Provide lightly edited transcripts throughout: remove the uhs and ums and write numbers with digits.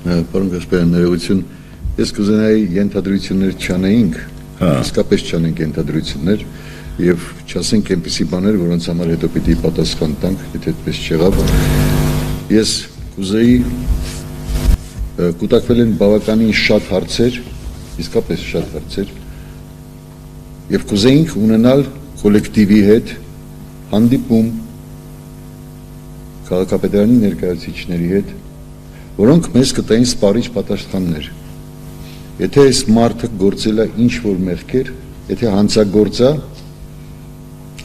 Պարոն Գասպարյան, ներողություն, ես կուզենայի ենթադրություններ չանեինք, իսկապես չանենք ենթադրություններ եւ չասենք այնպիսի բաներ, որոնց համար հետո պիտի պատասխան տանք, եթե այդպես չեղավ։ Ես կուզեի կուտակվել են բավականին շատ հարցեր, իսկապես շատ հարցեր, եւ կուզեինք ունենալ կոլեկտիվի հետ հանդիպում քաղաքապետարանի ներկայացուցիչների հետ, որոնք մեզ կտային սպառիչ պատասխաններ։ Եթե այս մարդը գործել է ինչ-որ մեղքեր, եթե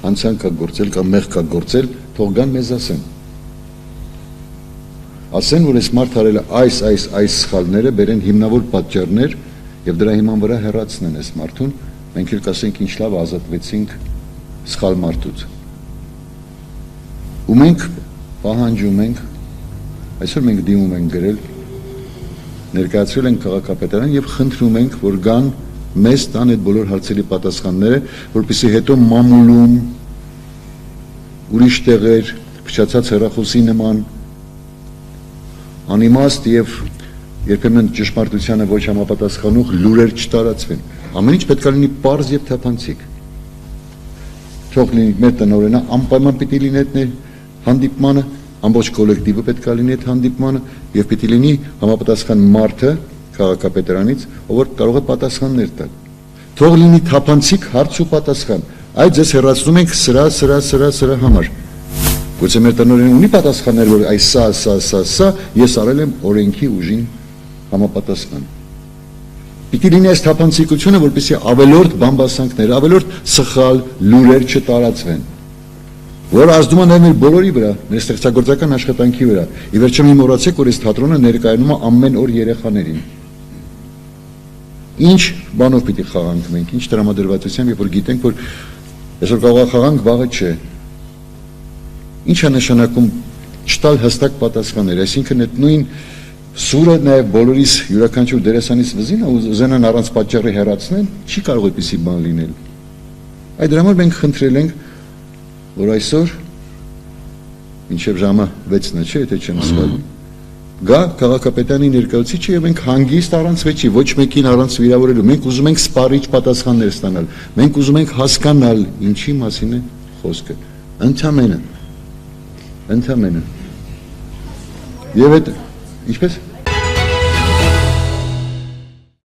հանցանք է գործել կամ մեղք է գործել, թող գան մեզ ասեն։ Ասեն, որ այս մարդ արել է այս սխալները, բերեն հիմնավոր պատճառներ եւ դրա հիման վրա հեռացնեն այս մարդուն, մենք էլ կասենք ինչ լավ ազատվեցինք սխալ մարդուց։ Ու մենք պահանջում ենք, այսօր մենք դիմում ենք գրել, ներկայացրել ենք քաղաքապետարան եւ խնդրում ենք, որ գան մեզ տան այդ բոլոր հարցերի պատասխանները, որպեսզի հետո մամուլում, ուրիշ տեղեր, փչացած հեռախոսի նման անիմաստ եւ երբեմն ճշմարտությանը ոչ համապատասխանող լուրեր չտարածվեն։ Ամեն ինչ պետք է լինի պարզ եւ թափանցիկ։ Թող լինի մեր տնօրենը անպայման պիտի լինի այդ հանդիպմանը, ամբողջ կոլեկտիվը պետք է լինի այդ հանդիպմանը եւ պիտի լինի համապատասխան մարդը քաղաքապետարանից, ով կարող է պատասխաններ տալ։ Թող լինի թափանցիկ հարց ու պատասխան։ Այդ ձեզ հեռացնում ենք սրա համար։ Գուցե մեր տնօրենը ունի պատասխաններ, որ այս սա ես արել եմ օրենքի ուժին համապատասխան։ Պիտի լինի այս թափանցիկությունը, որպեսզի ավելորդ բամբասանքներ, ավելորդ սխալ լուրեր չտարածվեն, որ ազդում է նաև մեր բոլորի վրա, մեր ստեղծագործական աշխատանքի վրա։ Ի վերջո մի մոռացեք, որ այս թատրոնը ներկայանում է ամեն օր երեխաներին։ Ինչ բանով պիտի խաղանք մենք, ինչ տրամադրվածությամբ, երբ որ գիտենք, որ այսօր կարող է խաղանք, վաղը չէ։ Ինչ է նշանակում չտալ հստակ պատասխաններ, այսինքն այդ նույն սուրը նաև բոլորիս յուրաքանչյուր դերասանից վզին ուզենան առանց պատճառի հեռացնեն, չի կարող այդպիսի բան լինել։ Այդ դրա համար մենք խնդրել ենք, որ այսօր մինչև ժամը 6-ը չէ, եթե չեմ սխալվում, գա քաղաքապետարանի ներկայացուցիչը եւ մենք հանգիստ առանց վեճի, ոչ մեկին առանց վիրավորելու, մենք ուզում ենք սպառիչ պատասխաններ ստանալ, մենք ուզում ենք հասկանալ ինչի մասին է խոսքը, ընդամենը։ Եվ այդ, ինչպես